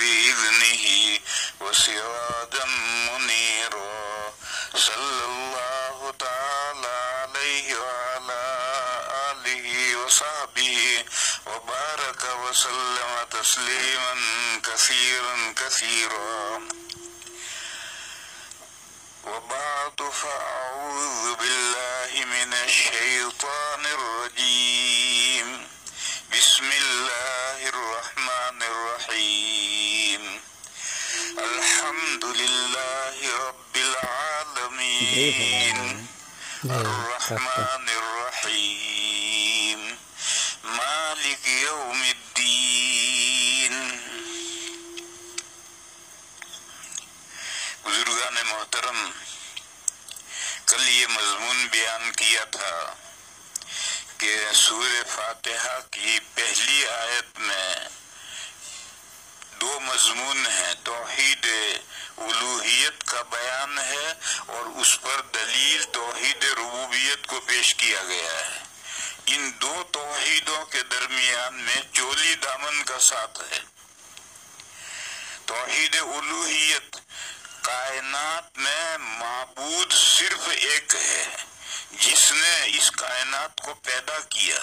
بإذنه وسراجا منيرا صلى الله تعالى عليه وعلى آله وصحبه وبارك وسلم تسليما كثيرا كثيرا وبعد فأعوذ بالله من الشيطان الرجيم بسم الله الرحمن الرحيم الحمد لله رب العالمين الرحمن الرحيم مالك يوم الدين. بزرگان محترم، کل یہ مضمون بیان کیا تھا کہ سورہ فاتحہ کی پہلی آیت میں دو مضمون ہیں، توحید الوہیت کا بیان ہے اور اس پر دلیل توحید ربوبیت کو پیش کیا گیا ہے. ان دو توحیدوں کے درمیان میں چولی دامن کا ساتھ ہے. توحید الوہیت، کائنات میں معبود صرف ایک ہے جس نے اس کائنات کو پیدا کیا،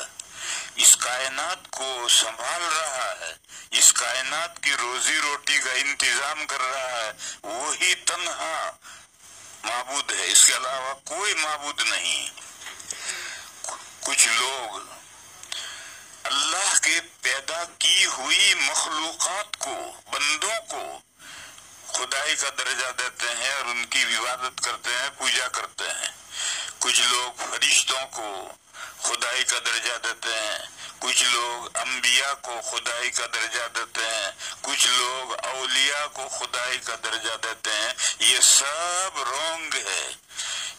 اس کائنات کو سنبھال رہا ہے، اس کائنات کی روزی روٹی کا انتظام کر رہا ہے. وہی تنہا معبود ہے، اس کے علاوہ کوئی معبود نہیں. کچھ لوگ اللہ کے پیدا کی ہوئی مخلوقات کو، بندوں کو خدائی کا درجہ دیتے ہیں اور ان کی عبادت کرتے ہیں، پوجا کرتے ہیں. کچھ لوگ فرشتوں کو خدائی کا درجہ دیتے ہیں، کچھ لوگ انبیاء کو خدائی کا درجہ دیتے ہیں، کچھ لوگ اولیاء کو خدائی کا درجہ دیتے ہیں. یہ سب رونگ ہے،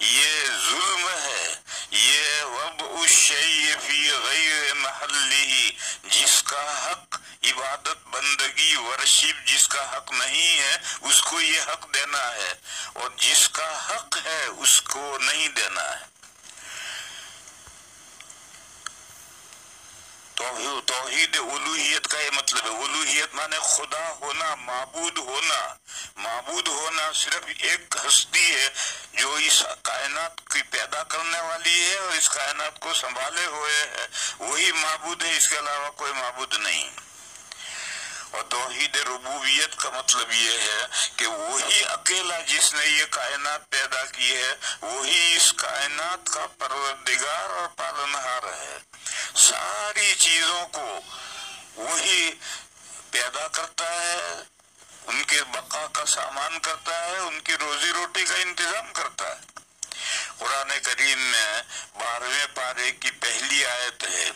یہ ظلم ہے، یہ وضع الشیء فی غیر محلہ، جس کا حق عبادت بندگی ورشپ جس کا حق نہیں ہے اس کو یہ حق دینا ہے، اور جس کا حق ہے اس کو نہیں دینا ہے. توحید الوہیت کا یہ مطلب ہے. الوہیت مانے خدا ہونا، معبود ہونا. معبود ہونا صرف ایک ہستی ہے جو اس کائنات کی پیدا کرنے والی ہے اور اس کائنات کو سنبھالے ہوئے ہے. وہی معبود ہے، اس کے علاوہ کوئی معبود نہیں. اور توحید ربوبیت کا مطلب یہ ہے کہ وہی اکیلا جس نے یہ کائنات پیدا کی ہے، وہی اس کائنات کا پروردگار اور پالنہار ہے. ساری چیزوں کو وہی پیدا کرتا ہے، ان کے بقا کا سامان کرتا ہے، ان کی روزی روٹی کا انتظام کرتا ہے. قرآن کریم میں 12ویں پارے کی پہلی آیت ہے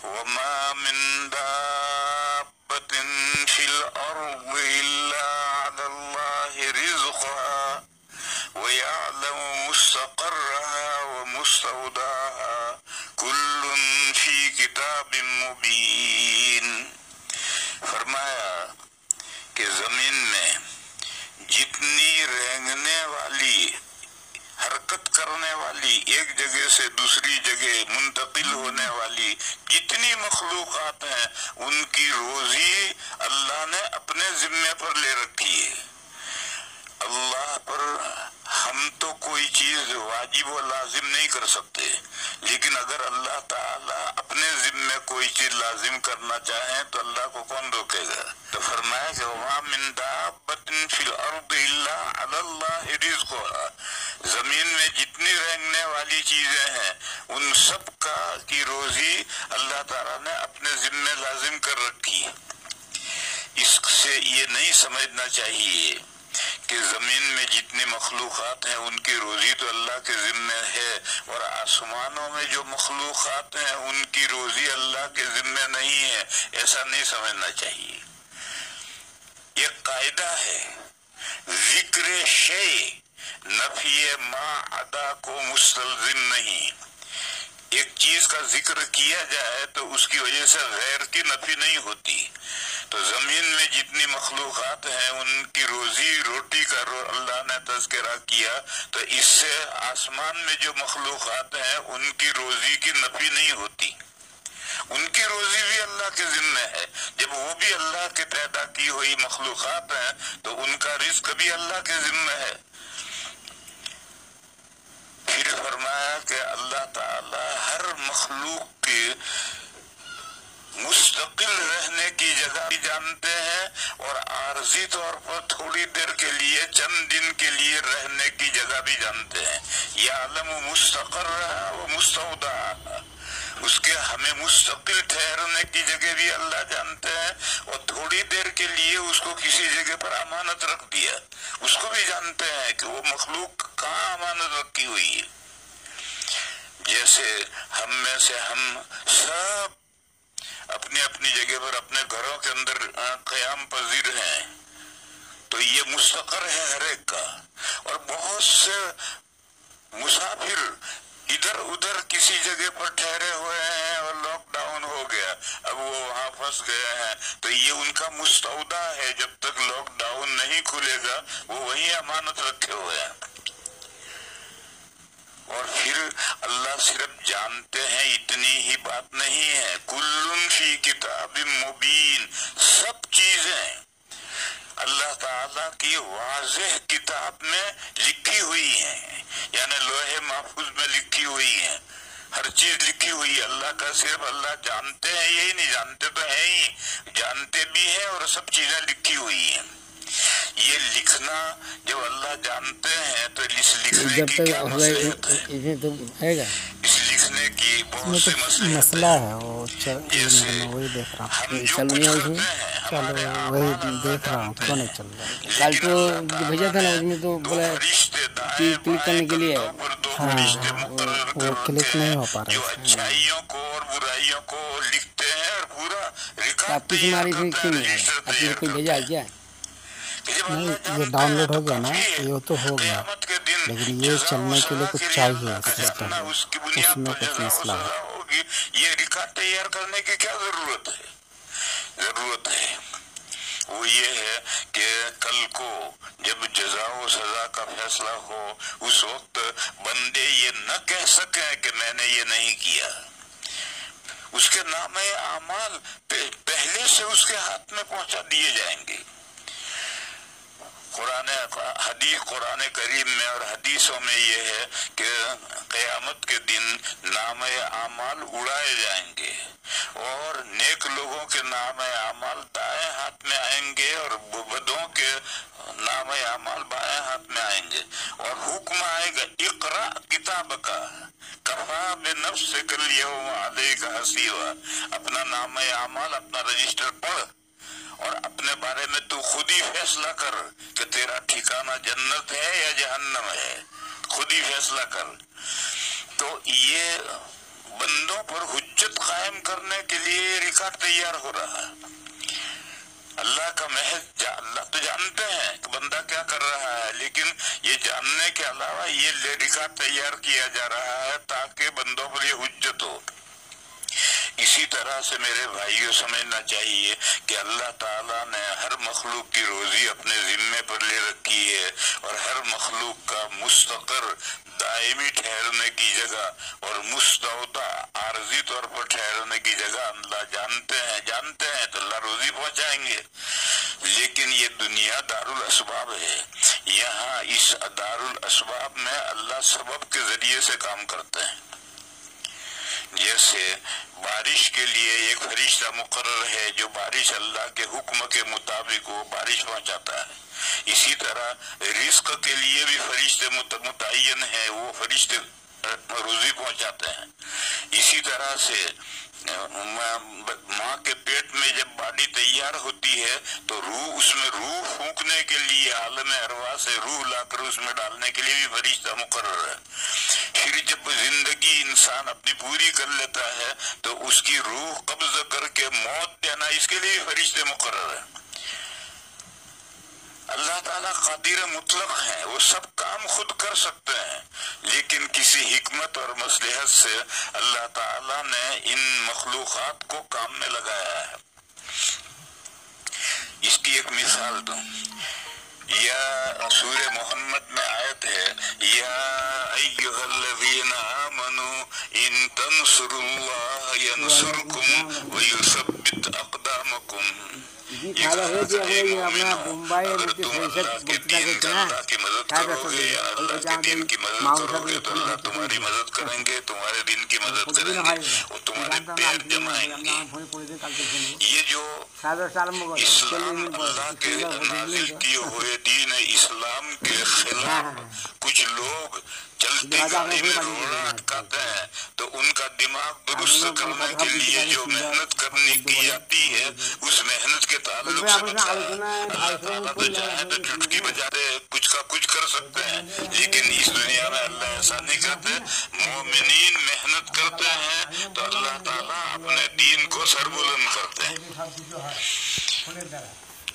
وَمَا مِن دَابَّةٍ فِي الْأَرْضِ إِلَّا عَلَى اللَّهِ رِزْقُهَا وَيَعْلَمُ مُسْتَقَرَّهَا وَمُسْتَوْدَعَهَا كُلٌّ فِي كِتَابٍ مُبِينٍ. فرمایا کہ زمین میں جتنی رینگنے والی، حرکت کرنے والی، ایک جگہ سے دوسری جگہ منتقل ہونے والی جتنی مخلوقات ہیں، ان کی روزی اللہ نے اپنے ذمے پر لے رکھی ہے. اللہ پر ہم تو کوئی چیز واجب و لازم نہیں کر سکتے، لیکن اگر اللہ تعالیٰ اپنے ذمے کوئی چیز لازم کرنا چاہیں تو اللہ کو کون روکے گا؟ تو فرمایا کہ وَمَا مِن دَابَّةٍ فِي الْأَرْضِ إِلَّا عَلَى اللَّهِ رِزْقُهَا. زمین میں جتنی رینگنے والی چیزیں ہیں ان سب کی روزی اللہ تعالیٰ نے اپنے ذمے لازم کر رکھی. اس سے یہ نہیں سمجھنا چاہیے کہ زمین میں جتنی مخلوقات ہیں ان کی روزی تو اللہ کے ذمے ہے اور آسمانوں میں جو مخلوقات ہیں ان کی روزی اللہ کے ذمے نہیں ہے. ایسا نہیں سمجھنا چاہیے. یہ قاعدہ ہے، ذکر شیء نفی ما عدا کو مستلزم نہیں. ایک چیز کا ذکر کیا جائے تو اس کی وجہ سے غیر کی نفی نہیں ہوتی. تو زمین میں جتنی مخلوقات ہیں ان کی روزی روٹی کا اللہ نے تذکرہ کیا، تو اس سے آسمان میں جو مخلوقات ہیں ان کی روزی کی نفی نہیں ہوتی. ان کی روزی بھی اللہ کے ذمہ ہے. جب وہ بھی اللہ کے پیدا کی ہوئی مخلوقات ہیں تو ان کا رزق بھی اللہ کے ذمہ ہے. پھر فرمایا کہ اللہ تعالی ہر مخلوق کے مستقل رہنے کی جگہ بھی جانتے ہیں اور عارضی طور پر تھوڑی دیر کے لیے چند دن کے لیے رہنے کی جگہ بھی جانتے ہیں. یعلم مستقرها و مستودعها، اس کے ہمیں مستقل ٹھہرنے کی جگہ بھی اللہ جانتے ہیں اور تھوڑی دیر کے لیے اس کو کسی جگہ پر امانت رکھ دیا اس کو بھی جانتے ہیں کہ وہ مخلوق کہاں امانت رکھی ہوئی ہے. جیسے ہم میں سے ہم سب اپنی اپنی جگہ پر اپنے گھروں کے اندر قیام پذیر ہیں تو یہ مستقر ہے ہر ایک کا، اور بہت سے مسافر ادھر ادھر کسی جگہ پر ٹھہرے ہوئے ہیں اور لاک ڈاؤن ہو گیا، اب وہ وہاں پھنس گئے ہیں تو یہ ان کا مستودع ہے، جب تک لاک ڈاؤن نہیں کھلے گا وہ وہیں امانت رکھے ہوئے ہیں. اور پھر اللہ صرف جانتے ہیں اتنی ہی بات نہیں ہے، کل فی کتاب مبین، سب چیزیں اللہ تعالیٰ کی واضح کتاب میں لکھی ہوئی ہیں، یعنی لوح محفوظ میں لکھی ہوئی ہیں، ہر چیز لکھی ہوئی ہے. اللہ کا صرف اللہ جانتے ہیں یہی نہیں، جانتے تو ہیں ہی، جانتے بھی ہیں اور سب چیزیں لکھی ہوئی ہیں. یہ لکھنا جب اللہ جانتے ہیں تو اس لکھنے کی کیا مصلحت ہے؟ اس لکھنے کی بہت سی مسئلہ ہے. وہ میں وہی دیکھ رہا ہوں چل نہیں ہے اس میں، چلو وہی دیکھ رہا ہوں کیوں نہیں چل رہا. کل تو جو بھیجا تھا نا اس میں تو بولا کلک کرنے کے لیے، ہاں وہ کلک نہیں ہو پا رہا جو ہے. اچھائیوں کو اور برائیوں کو لکھتے ہیں اور پورا ریکارڈ آپ کی تیار ہماری سے کرتے کیوں ہیں، نہیں آ رہا؟ رجسٹر آپ نے تیار کوئی کرتے بھیجا ہے ہیں. کیا؟ جب نہیں، اللہ یہ جانتے ڈاؤن ہیں لوڈ تو ہو گیا نا، کافی ہے. یہ تو ہو گیا، قیامت کے دن لیکن یہ جزا و چلنے کے لیے سزا کچھ کے لیے چاہیے اللہ کا سسٹم، جاننا، اس کی اس بنیاد میں پر کچھ جزا و مسئلہ ہے. سزا ہوگی. یہ ریکارڈ تیار کرنے کی کیا ضرورت ہے؟ ضرورت ہے وہ یہ ہے کہ کل کو جب جزا و سزا کا فیصلہ ہو اس وقت بندے یہ نہ کہہ سکیں کہ میں نے یہ نہیں کیا. اس کے نام اعمال پہلے سے اس کے ہاتھ میں پہنچا دیے جائیں گے. قرآن کریم میں اور حدیثوں میں یہ ہے کہ قیامت کے دن نام اعمال اڑائے جائیں گے اور نیک لوگوں کے نام اعمال دائیں ہاتھ میں آئیں گے اور بدوں کے نام اعمال بائیں ہاتھ میں آئیں گے، اور حکم آئے گا اقرا کتاب کا کفا بنفسک الیوم علیک حسیبا، اپنا نام اعمال اپنا رجسٹر پڑھ اور اپنے بارے میں تو خود ہی فیصلہ کر کہ تیرا ٹھکانہ جنت ہے یا جہنم ہے، خود ہی فیصلہ کر. تو یہ بندوں پر حجت قائم کرنے کے لیے ریکارڈ تیار ہو رہا ہے. اللہ کا محض اللہ تو جانتے ہیں کہ بندہ کیا کر رہا ہے، لیکن یہ جاننے کے علاوہ یہ ریکارڈ تیار کیا جا رہا ہے تاکہ بندوں پر یہ حجت ہو. اسی طرح سے میرے بھائیوں سمجھنا چاہیے کہ اللہ تعالیٰ نے ہر مخلوق کی روزی اپنے ذمے پر لے رکھی ہے اور ہر مخلوق کا مستقر دائمی ٹھہرنے کی جگہ اور مستودع عارضی طور پر ٹھہرنے کی جگہ اللہ جانتے ہیں تو اللہ روزی پہنچائیں گے. لیکن یہ دنیا دارالاسباب ہے، یہاں اس دارالاسباب میں اللہ سبب کے ذریعے سے کام کرتے ہیں. جیسے بارش کے لیے ایک فرشتہ مقرر ہے جو بارش اللہ کے حکم کے مطابق وہ بارش پہنچاتا ہے، اسی طرح رزق کے لیے بھی فرشتے متعین ہے، وہ فرشتے روزی پہنچاتے ہیں. اسی طرح سے ماں کے پیٹ میں جب باڈی تیار ہوتی ہے تو اس میں روح پھونکنے کے لیے عالم ارواح سے روح لا کر اس میں ڈالنے کے لیے بھی فرشتہ مقرر ہے. پھر جب زندگی انسان اپنی پوری کر لیتا ہے تو اس کی روح قبض کر کے موت دینا، اس کے لیے فرشتے مقرر ہیں. اللہ تعالیٰ قادر مطلق ہیں، وہ سب کام خود کر سکتے ہیں، لیکن کسی حکمت اور مصلحت سے اللہ تعالیٰ نے ان مخلوقات کو کام میں لگایا ہے. اس کی ایک مثال دوں، یا سورہ محمد میں آیت ہے، یا ایھا الذین آمنوا ان تنصروا ينصركم ويثبت أقدامكم. جی خالہ ہے جی اگلے اپنا بمبئی ملتی فیصد بکتا کے کہنا خالہ سب ہے جہاں دن ماؤں سب ہے تمہاری مدد کریں گے، تمہارے دین کی مدد کریں گے اور تمہارے پیر جمائیں گے. یہ جو اسلام اللہ کے نازل کیے ہوئے دین اسلام کے خلاف کچھ لوگ چلتی گاڑی میں روڑا اٹکاتے ہیں، تو ان کا دماغ درست کرنے کے لیے جو محنت کرنی کی جاتی ہے اس محنت کے تعلق سے اللہ تعالیٰ تو چاہے تو چٹکی بجا دے، کچھ کا کچھ کر سکتے ہیں، لیکن اس دنیا میں اللہ ایسا نہیں کرتے. مومنین محنت کرتے ہیں تو اللہ تعالیٰ اپنے دین کو سربلند کرتے ہیں.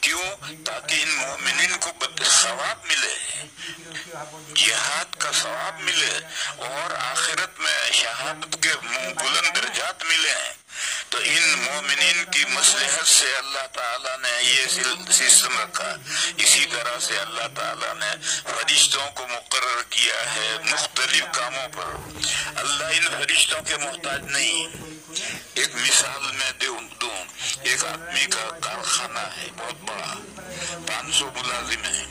کیوں؟ تاکہ ان مومنین کو ثواب ملے، جہاد کا ثواب ملے اور آخرت میں شہادت کے بلند درجات ملیں. تو ان مومنین کی مصلحت سے اللہ تعالیٰ نے یہ سسٹم رکھا. اسی طرح سے اللہ تعالیٰ نے فرشتوں کو مقرر کیا ہے مختلف کاموں پر. اللہ ان فرشتوں کے محتاج نہیں. ایک مثال میں دوں، ایک آدمی کا کارخانہ ہے بہت بڑا، 500 ملازم ہیں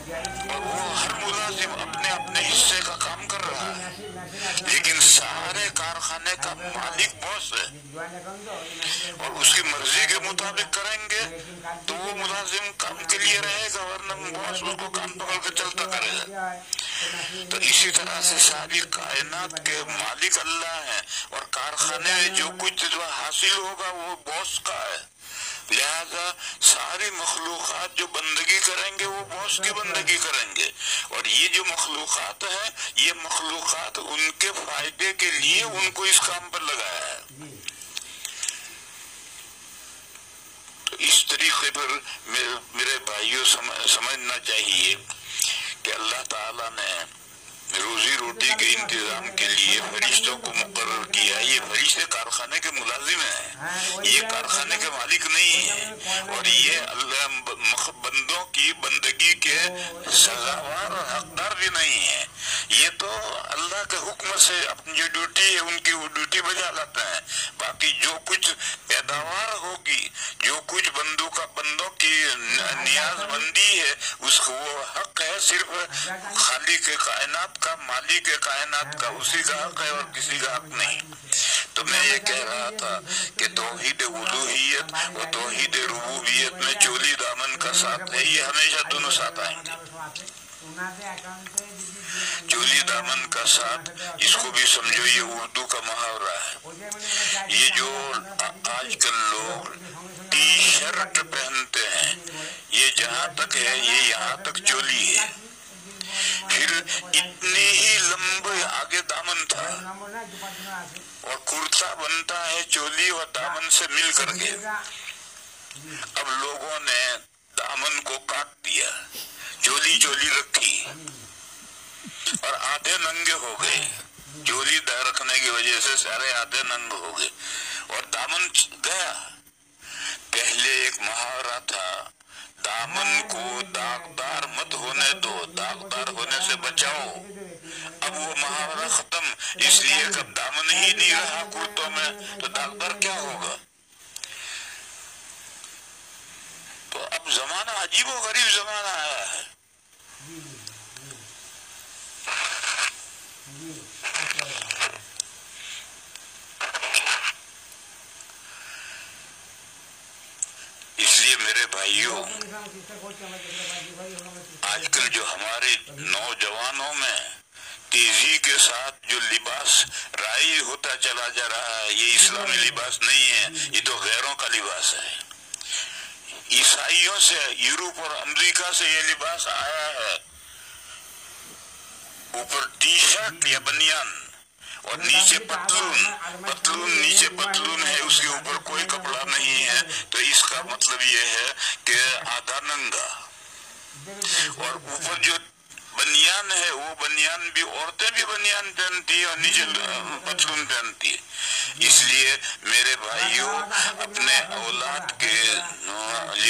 اور وہ ہر ملازم اپنے اپنے حصے کا کام کر رہا ہے، لیکن سارے کارخانے کا مالک باس ہے اور اس کی مرضی کے مطابق کریں گے تو وہ ملازم کام کے لیے رہے گا، ورنہ باس اس کو کام پکڑ کے چلتا کرے گا. تو اسی طرح سے ساری کائنات کے مالک اللہ ہیں اور کارخانے میں جو کچھ حاصل ہوگا وہ باس کا ہے. لہذا ساری مخلوقات جو بندگی کریں گے وہ باس کی بندگی کریں گے، اور یہ جو مخلوقات ہیں یہ مخلوقات ان کے فائدے کے لیے ان کو اس کام پر لگایا ہے. تو اس طریقے پر میرے بھائیوں سمجھنا چاہیے کہ اللہ تعالیٰ نے روزی روٹی کے انتظام کے لیے فرشتوں کو مقرر کیا. یہ فرشتے کارخانے کے ملازم ہیں، یہ کارخانے کے مالک نہیں ہیں، اور یہ اللہ بندوں کی بندگی کے سزاوار اور حقدار بھی نہیں ہیں. یہ تو اللہ کے حکم سے اپنی جو ڈیوٹی ہے ان کی وہ ڈیوٹی بجا لاتے ہیں. باقی جو کچھ پیداوار ہوگی، جو کچھ بندوں کی نیاز بندی ہے، اس کو وہ حق ہے صرف خالق کائنات کا، مالک کائنات کا، اسی کا حق ہے اور کسی کا حق نہیں. تو میں یہ کہہ رہا تھا کہ توحید الوہیت اور توحید ربوبیت میں چولی دامن کا ساتھ ہے، یہ ہمیشہ دونوں ساتھ آئیں گے. چولی دامن کا ساتھ، اس کو بھی سمجھو یہ اردو کا محاورہ ہے. یہ جو آج کل لوگ ٹی شرٹ پہنتے ہیں، یہ جہاں تک ہے یہ یہاں تک چولی ہے، پھر اتنے ہی لمبے آگے دامن تھا اور کرتا بنتا ہے چولی اور دامن سے مل کر کے. اب لوگوں نے دامن کو کاٹ دیا، چولی رکھی اور آدھے ننگے ہو گئے. چولی رکھنے کی وجہ سے سارے آدھے ننگ ہو گئے اور دامن گیا. پہلے ایک محاورہ تھا، دامن کو داغدار مت ہونے دو، داغدار ہونے سے بچاؤ. اب وہ محاورہ ختم، اس لیے کہ دامن ہی نہیں رہا کرتوں میں تو داغدار کیا ہوگا. تو اب زمانہ عجیب و غریب زمانہ آیا ہے. اس لیے میرے بھائیوں، آج کل جو ہمارے نوجوانوں میں تیزی کے ساتھ جو لباس رائج ہوتا چلا جا رہا ہے، یہ اسلامی لباس نہیں ہے، یہ تو غیروں کا لباس ہے. عیسائیوں سے، یورپ اور امریکہ سے یہ لباس آیا ہے. اوپر ٹی شرٹ یا بنیان اور نیچے پتلون نیچے پتلون ہے، اس کے اوپر کوئی کپڑا نہیں ہے. تو اس کا مطلب یہ ہے کہ آدھا ننگا. اور اوپر جو بنیان ہے وہ بنیان بھی، عورتیں بھی بنیان پہنتی ہے اور نیچے پتلون پہنتی ہے. اس لیے میرے بھائیوں، اپنے اولاد کے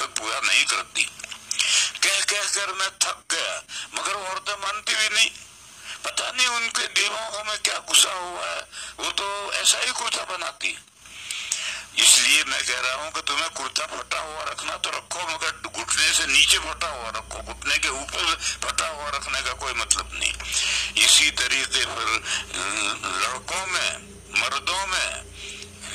مقصد پورا نہیں کرتی. کہہ کہہ کر میں تھک گیا مگر عورتیں مانتی بھی نہیں. پتہ نہیں ان کے دماغوں میں کیا گھسا ہوا ہے, وہ تو ایسا ہی کرتا بناتی. اس لیے میں کہہ رہا ہوں کہ تمہیں کرتا پھٹا ہوا رکھنا تو رکھو, مگر گھٹنے سے نیچے پھٹا ہوا رکھو, گھٹنے کے اوپر پھٹا ہوا رکھنے کا کوئی مطلب نہیں. اسی طریقے پر لڑکوں میں, مردوں میں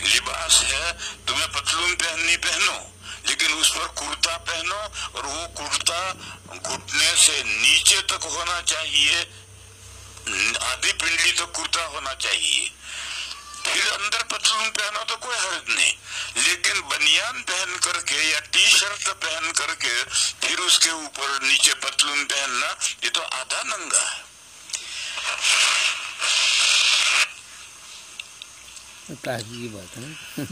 لباس ہے, تمہیں پتلون پہننی پہنو, لیکن اس پر کرتا پہنو, اور وہ کرتا گھٹنے سے نیچے تک ہونا چاہیے, آدھی پنڈلی تک کرتا ہونا چاہیے. پھر اندر پتلون پہنو تو کوئی حرج نہیں, لیکن بنیان پہن کر کے یا ٹی شرٹ پہن کر کے پھر اس کے اوپر نیچے پتلون پہننا, یہ تو آدھا ننگا ہے. تعجب بات ہے.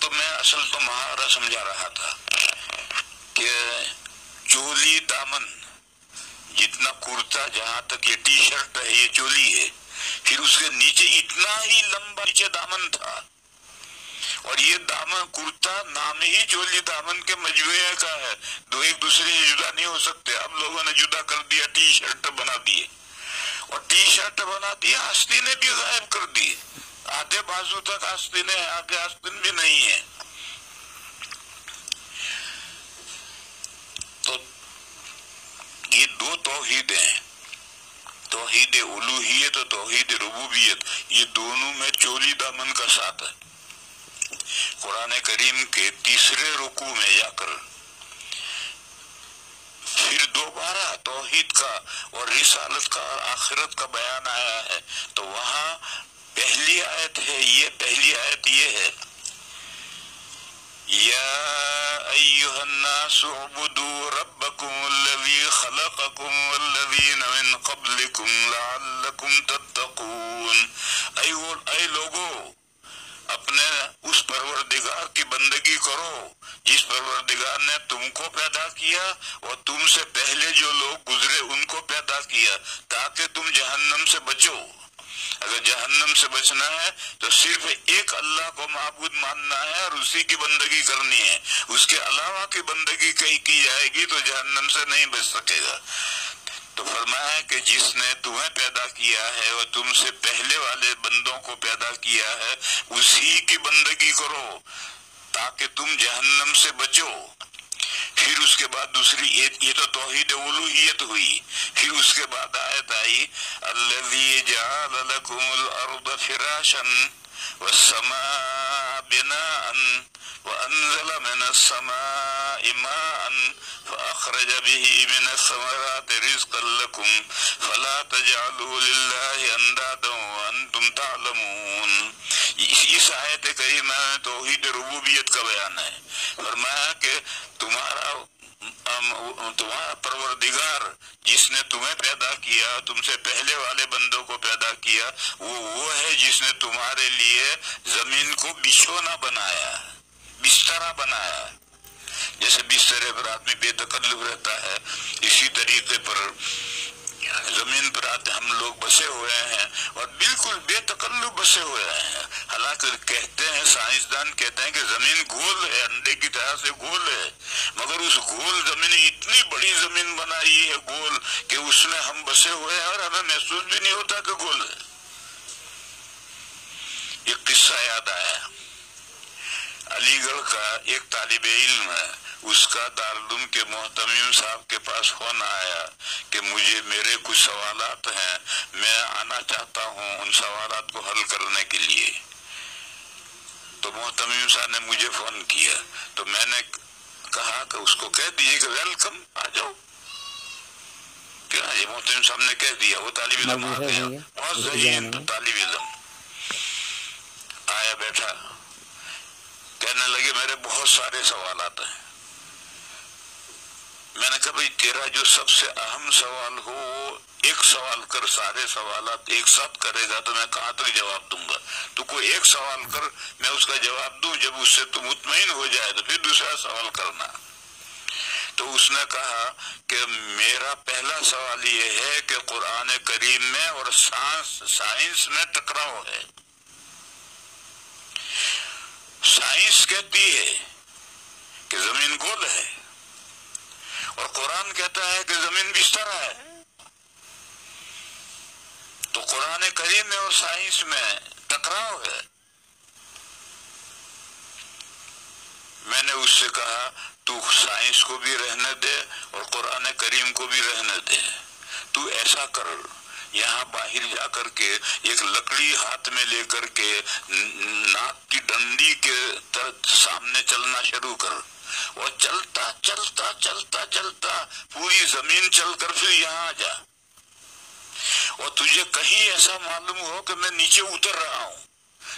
تو میں اصل تو محاورہ سمجھا رہا تھا کہ چولی دامن جتنا کرتا, جہاں تک یہ ٹی شرٹ ہے یہ چولی ہے, پھر اس کے نیچے اتنا ہی لمبا نیچے دامن تھا, اور یہ دامن کرتا نام ہی چولی دامن کے مجموعے کا ہے, دو ایک دوسرے سے جدا نہیں ہو سکتے. اب لوگوں نے جدا کر دیا, ٹی شرٹ بنا دیے, اور ٹی شرٹ بنا دیا, آستینیں بھی غائب کر دی, آدھے بازو تک آستینیں ہیں, آگے آستین بھی نہیں ہے. تو یہ دو توحید ہیں, توحید الوہیت اور توحید ربوبیت, یہ دونوں میں چولی دامن کا ساتھ ہے. قرآن کریم کے تیسرے رکوع میں جا کر پھر دوبارہ توحید کا اور رسالت کا اور آخرت کا بیان آیا ہے, تو وہاں پہلی آیت ہے, یہ پہلی آیت یہ ہے, یا ایھا الناس اعبدوا ربکم الذی خلقکم والذین من قبلکم لعلکم تتقون. اے لوگو, اپنے اس پروردگار کی بندگی کرو جس پروردگار نے تم کو پیدا کیا اور تم سے پہلے جو لوگ گزرے ان کو پیدا کیا, تاکہ تم جہنم سے بچو. اگر جہنم سے بچنا ہے تو صرف ایک اللہ کو معبود ماننا ہے اور اسی کی بندگی کرنی ہے. اس کے علاوہ کی بندگی کہیں کی جائے گی تو جہنم سے نہیں بچ سکے گا. تو فرمایا کہ جس نے تمہیں پیدا کیا ہے اور تم سے پہلے والے بندوں کو پیدا کیا ہے, اسی کی بندگی کرو تاکہ تم جہنم سے بچو. پھر اس کے بعد دوسری, یہ تو توحید الوہیت ہوئی. پھر اس کے بعد آیت آئی, الذی جعل لکم الارض فراشا والسماء بناء وانزل من السماء ماء فاخرج به من الثمرات رزقا لکم فلا تجعلوا للہ اندادا وانتم تعلمون. اس آیت کریمہ میں توحید ربوبیت کا بیان ہے. فرمایا کہ تمہارا پروردگار جس نے تمہیں پیدا کیا, تم سے پہلے والے بندوں کو پیدا کیا, وہ ہے جس نے تمہارے لیے زمین کو بچھونا بنایا, بسترا بنایا. جیسے بسترے پر آدمی بے تکلف رہتا ہے, اسی طریقے پر زمین پر آتے ہم لوگ بسے ہوئے ہیں اور بالکل بے تکلف بسے ہوئے ہیں. حالانکہ کہتے ہیں, سائنسدان کہتے ہیں کہ زمین گول ہے, انڈے کی طرح سے گول ہے, مگر اس گول زمین اتنی بڑی زمین بنائی ہے گول کہ اس میں ہم بسے ہوئے ہیں اور ہمیں محسوس بھی نہیں ہوتا کہ گول ہے. ایک قصہ یاد آیا, علی گڑھ کا ایک طالب علم ہے, اس کا دارالعلوم کے محتمم صاحب کے پاس فون آیا کہ میرے کچھ سوالات ہیں, میں آنا چاہتا ہوں ان سوالات کو حل کرنے کے لیے. تو محتمم صاحب نے مجھے فون کیا, تو میں نے کہا کہ اس کو کہہ دیجیے کہ ویلکم, آ جاؤ. یہ محتمم صاحب نے کہہ دیا, وہ طالب علم آ گیا, بہت ذہین طالب علم آیا, بیٹھا, کہنے لگے میرے بہت سارے سوالات ہیں. میں نے کہا بھئی تیرا جو سب سے اہم سوال ہو وہ ایک سوال کر, سارے سوالات ایک ساتھ کرے گا تو میں کہاں تک جواب دوں گا. تو کوئی ایک سوال کر, میں اس کا جواب دوں, جب اس سے تو مطمئن ہو جائے تو پھر دوسرا سوال کرنا. تو اس نے کہا کہ میرا پہلا سوال یہ ہے کہ قرآن کریم میں اور سائنس میں ٹکراؤ ہے. سائنس کہتی ہے کہ زمین گول ہے، اور قرآن کہتا ہے کہ زمین بستر ہے. تو قرآن کریم میں اور سائنس میں ٹکراؤ ہے. میں نے اس سے کہا تو سائنس کو بھی رہنے دے اور قرآن کریم کو بھی رہنے دے. تو ایسا کر، یہاں باہر جا کر کے ایک لکڑی ہاتھ میں لے کر کے ناک کی ڈنڈی کے سامنے چلنا شروع کر، اور چلتا چلتا چلتا چلتا پوری زمین چل کر پھر یہاں آ جا. اور تجھے کہیں ایسا معلوم ہو کہ میں نیچے اتر رہا ہوں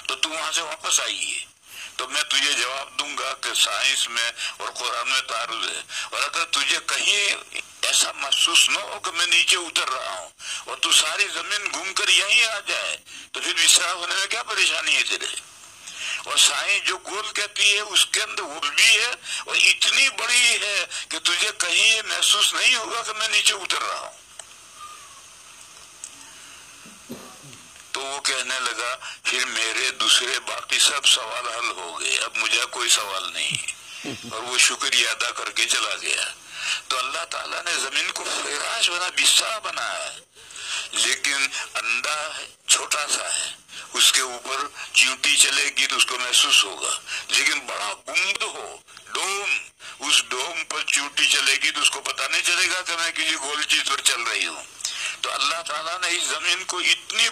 تو تو وہاں سے واپس آئیے، تو میں تجھے جواب دوں گا کہ سائنس میں اور قرآن میں تعارض ہے. اور اگر تجھے کہیں ایسا محسوس نہ ہو کہ میں نیچے اتر رہا ہوں اور تو ساری زمین گھوم کر یہیں آ جائے تو پھر بسرا ہونے میں کیا پریشانی ہے تیرے. اور سائنس جو گول کہتی ہے اس کے اندر وہ بھی ہے اور اتنی بڑی ہے کہ تجھے کہیں یہ محسوس نہیں ہوگا کہ میں نیچے اتر رہا ہوں. تو وہ کہنے لگا پھر میرے دوسرے باقی سب سوال حل ہو گئے، اب مجھے کوئی سوال نہیں. اور وہ شکریہ ادا کر کے چلا گیا. تو اللہ تعالیٰ نے زمین کو فراش بنا، بستر بنایا ہے، لیکن انڈا چھوٹا سا ہے، اس کے اوپر چیونٹی چلے گی تو اس کو محسوس ہوگا. لیکن بڑا گنبد ہو، ڈوم، اس ڈوم پر چیونٹی چلے گی تو اس کو پتہ نہیں چلے گا کہ میں کسی گول چیز پر چل رہی ہوں. تو اللہ تعالیٰ نے اس زمین کو اتنی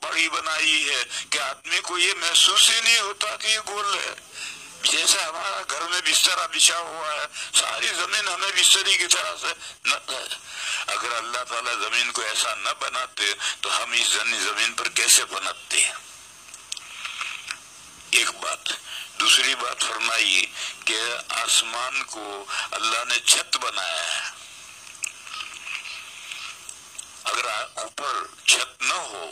بڑی بنائی ہے کہ آدمی کو یہ محسوس ہی نہیں ہوتا کہ یہ گول ہے. جیسے ہمارا گھر میں بستر بچھا ہوا ہے، ساری زمین ہمیں بستری کی طرح سے اگر اللہ تعالیٰ زمین کو ایسا نہ بناتے تو ہم اس زمین پر کیسے بناتے. ایک بات. دوسری بات فرمائی کہ آسمان کو اللہ نے چھت بنایا ہے. اگر اوپر چھت نہ ہو،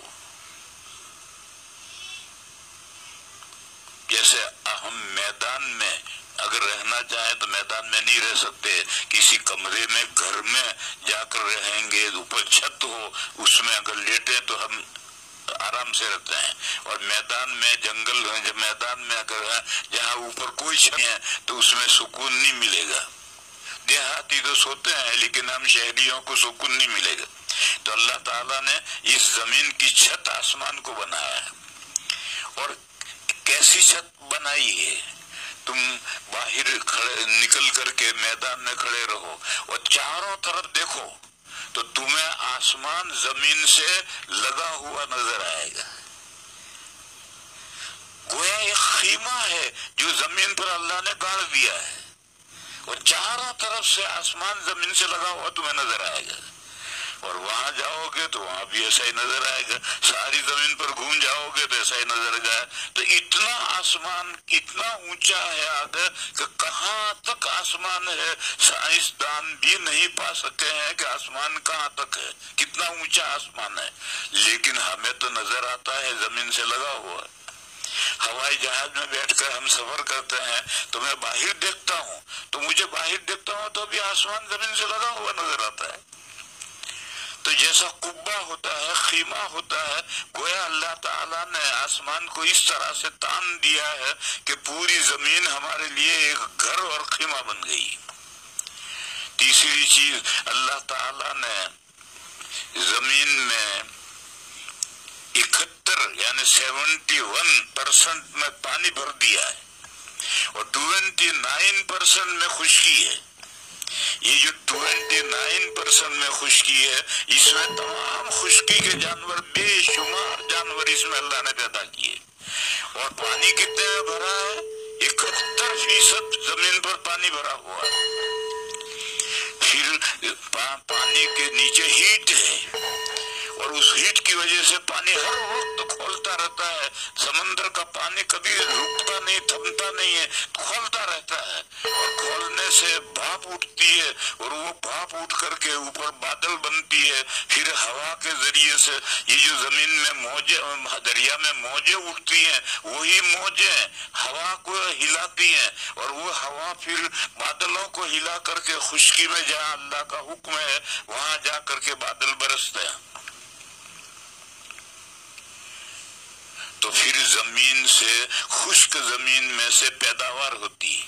جیسے ہم میدان میں اگر رہنا چاہیں تو میدان میں نہیں رہ سکتے، کسی کمرے میں گھر میں جا کر رہیں گے، اوپر چھت ہو اس میں اگر لیٹیں تو ہم آرام سے رہتے ہیں. اور میدان میں جنگل میدان میں اگر ہے جہاں اوپر کوئی چھت نہیں ہے تو اس میں سکون نہیں ملے گا. دیہاتی تو سوتے ہیں لیکن ہم شہریوں کو سکون نہیں ملے گا. تو اللہ تعالیٰ نے اس زمین کی چھت آسمان کو بنایا ہے. اور کیسی چھت بنائی ہے؟ تم باہر نکل کر کے میدان میں کھڑے رہو اور چاروں طرف دیکھو تو تمہیں آسمان زمین سے لگا ہوا نظر آئے گا. گویا ایک خیمہ ہے جو زمین پر اللہ نے گاڑ دیا ہے، اور چاروں طرف سے آسمان زمین سے لگا ہوا تمہیں نظر آئے گا. اور وہاں جاؤ گے تو وہاں بھی ایسا ہی نظر آئے گا، ساری زمین پر گھوم جاؤ گے تو ایسا ہی نظر آئے گا. تو اتنا آسمان اتنا اونچا ہے آگے کہ کہاں تک آسمان ہے سائنسدان بھی نہیں پا سکے ہیں کہ آسمان کہاں تک ہے، کتنا اونچا آسمان ہے. لیکن ہمیں تو نظر آتا ہے زمین سے لگا ہوا. ہوائی جہاز میں بیٹھ کر ہم سفر کرتے ہیں تو میں باہر دیکھتا ہوں تو مجھے باہر دیکھتا ہوں تو بھی آسمان زمین سے لگا ہوا نظر آتا ہے. تو جیسا قبہ ہوتا ہے، خیمہ ہوتا ہے، گویا اللہ تعالیٰ نے آسمان کو اس طرح سے تان دیا ہے کہ پوری زمین ہمارے لیے ایک گھر اور خیمہ بن گئی. تیسری چیز، اللہ تعالیٰ نے زمین میں 71 یعنی 71% میں پانی بھر دیا ہے اور 29% میں خشکی ہے. یہ جو 29% میں خشکی ہے اس میں تمام خشکی کے جانور، بے شمار جانور اس میں اللہ نے پیدا کیے. اور پانی کتنے میں بھرا ہے؟ 71% زمین پر پانی بھرا ہوا ہے. پھر پانی کے نیچے ہیٹ ہے اور اس ہیٹ کی وجہ سے پانی ہر وقت کھولتا رہتا ہے. سمندر کا پانی کبھی رکتا نہیں، تھمتا نہیں ہے، کھولتا رہتا ہے. اور کھولنے سے بھاپ اٹھتی ہے اور وہ بھاپ اٹھ کر کے اوپر بادل بنتی ہے. پھر ہوا کے ذریعے سے یہ جو زمین میں موجیں، دریا میں موجیں اٹھتی ہیں، وہی موجیں ہوا کو ہلاتی ہیں اور وہ ہوا پھر بادلوں کو ہلا کر کے خشکی میں جہاں اللہ کا حکم ہے وہاں جا کر کے بادل برستے ہیں. تو پھر زمین سے، خشک زمین میں سے پیداوار ہوتی ہے.